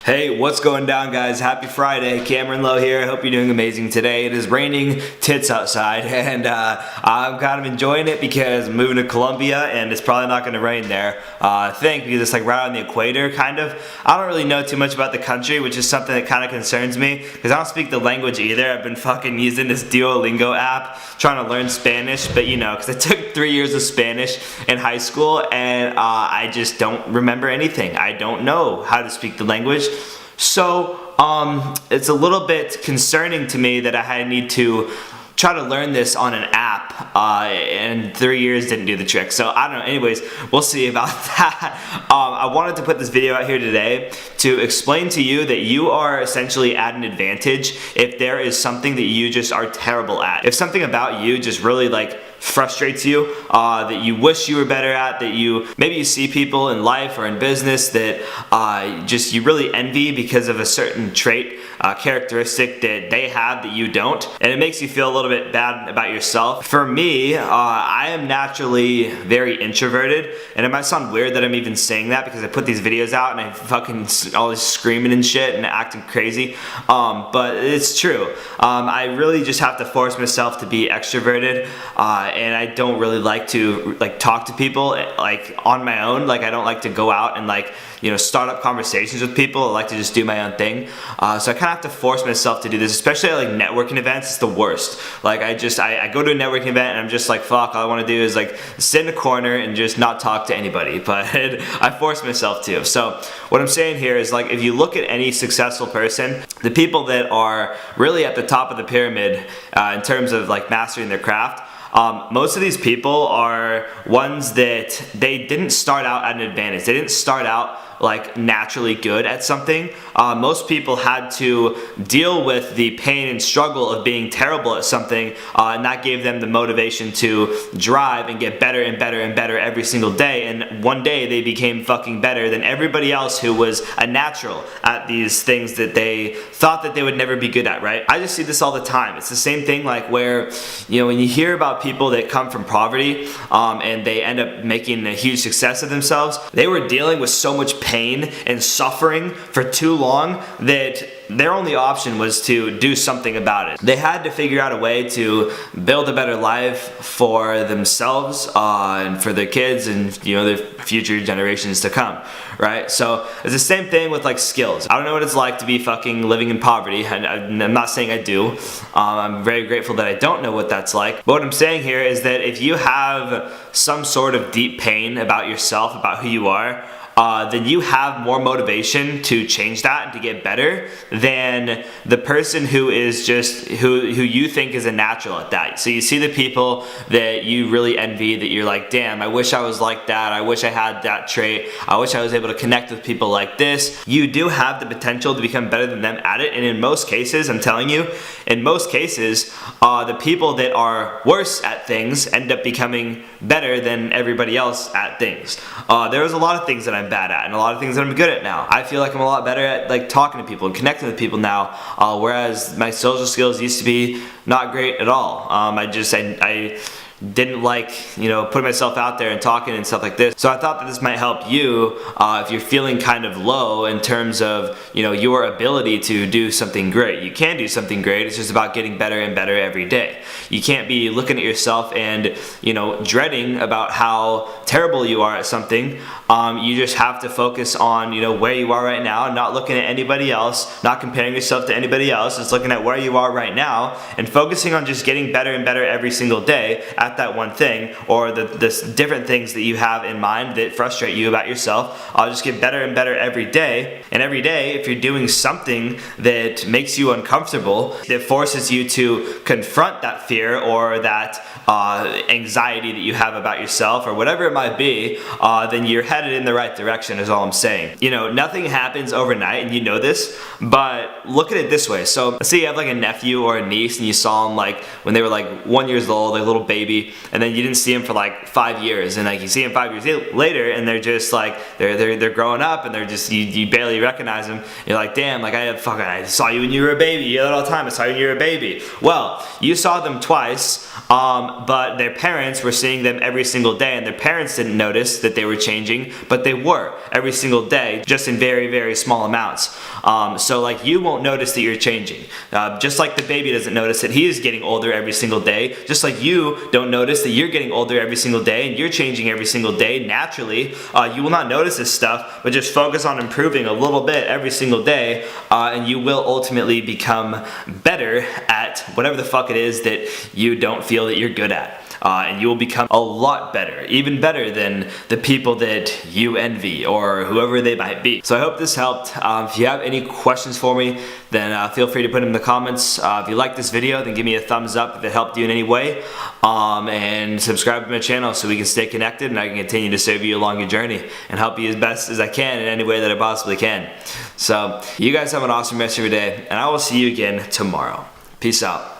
Hey, what's going down, guys? Happy Friday. Cameron Lowe here. I hope you're doing amazing today. It is raining tits outside, and I'm kind of enjoying it because I'm moving to Colombia, and it's probably not going to rain there. I think because it's like right on the equator, kind of. I don't really know too much about the country, which is something that kind of concerns me because I don't speak the language either. I've been fucking using this Duolingo app trying to learn Spanish, but you know, because I took 3 years of Spanish in high school, and I just don't remember anything. I don't know how to speak the language. So, it's a little bit concerning to me that I need to try to learn this on an app, and 3 years didn't do the trick. So, I don't know. Anyways, we'll see about that. I wanted to put this video out here today to explain to you that you are essentially at an advantage if there is something that you just are terrible at. If something about you just really frustrates you, that you wish you were better at, that maybe you see people in life or in business that just you really envy because of a certain trait, characteristic that they have that you don't, and it makes you feel a little bit bad about yourself. For me, I am naturally very introverted, and it might sound weird that I'm even saying that because I put these videos out and I fucking always screaming and shit and acting crazy, but it's true. I really just have to force myself to be extroverted, and I don't really like to talk to people on my own. I don't like to go out and start up conversations with people. I like to just do my own thing. So I kind of have to force myself to do this, especially at networking events. It's the worst. I go to a networking event and I'm just fuck, all I want to do is sit in a corner and just not talk to anybody, but I force myself to. So what I'm saying here is if you look at any successful person, the people that are really at the top of the pyramid in terms of mastering their craft, most of these people are ones that they didn't start out at an advantage. They didn't start out naturally good at something. Most people had to deal with the pain and struggle of being terrible at something, and that gave them the motivation to drive and get better and better and better every single day, and one day they became fucking better than everybody else who was a natural at these things that they thought that they would never be good at, right? I just see this all the time. It's the same thing where, when you hear about people that come from poverty, and they end up making a huge success of themselves, they were dealing with so much pain and suffering for too long that their only option was to do something about it. They had to figure out a way to build a better life for themselves, and for their kids and their future generations to come, right? So it's the same thing with skills. I don't know what it's like to be fucking living in poverty, and I'm not saying I do. I'm very grateful that I don't know what that's like. But what I'm saying here is that if you have some sort of deep pain about yourself, about who you are, then you have more motivation to change that and to get better than the person who is who you think is a natural at that. So you see the people that you really envy, that you're damn, I wish I was like that. I wish I had that trait. I wish I was able to connect with people like this. You do have the potential to become better than them at it, and in most cases, I'm telling you, in most cases, the people that are worse at things end up becoming better than everybody else at things. There's a lot of things that I'm bad at and a lot of things that I'm good at now. I feel like I'm a lot better at talking to people and connecting with people now, whereas my social skills used to be not great at all. I didn't putting myself out there and talking and stuff like this. So I thought that this might help you if you're feeling kind of low in terms of your ability to do something great. You can do something great. It's just about getting better and better every day. You can't be looking at yourself and dreading about how terrible you are at something. You just have to focus on where you are right now, not looking at anybody else, not comparing yourself to anybody else. Just looking at where you are right now and focusing on just getting better and better every single day at that one thing, or the different things that you have in mind that frustrate you about yourself. I'll just get better and better every day. And every day, if you're doing something that makes you uncomfortable, that forces you to confront that fear or that anxiety that you have about yourself or whatever it might be, then you're headed in the right direction is all I'm saying. Nothing happens overnight, and you know this, but look at it this way. So let's say you have a nephew or a niece and you saw them when they were 1 year old, little baby baby, and then you didn't see them for like 5 years, and like you see them 5 years later, and they're just like they're growing up, and they're just you barely recognize them. You're like, damn, like I saw you when you were a baby. You yelled all the time. I saw you when you were a baby. Well, you saw them twice, but their parents were seeing them every single day, and their parents didn't notice that they were changing, but they were every single day, just in very, very small amounts. So like you won't notice that you're changing. Just like the baby doesn't notice that he is getting older every single day, just like you don't notice that you're getting older every single day and you're changing every single day naturally. You will not notice this stuff, but just focus on improving a little bit every single day, and you will ultimately become better at whatever the fuck it is that you don't feel that you're good at. And you will become a lot better, even better than the people that you envy or whoever they might be. So I hope this helped. If you have any questions for me, then feel free to put them in the comments. If you like this video, then give me a thumbs up if it helped you in any way. And subscribe to my channel so we can stay connected and I can continue to serve you along your journey and help you as best as I can in any way that I possibly can. So you guys have an awesome rest of your day, and I will see you again tomorrow. Peace out.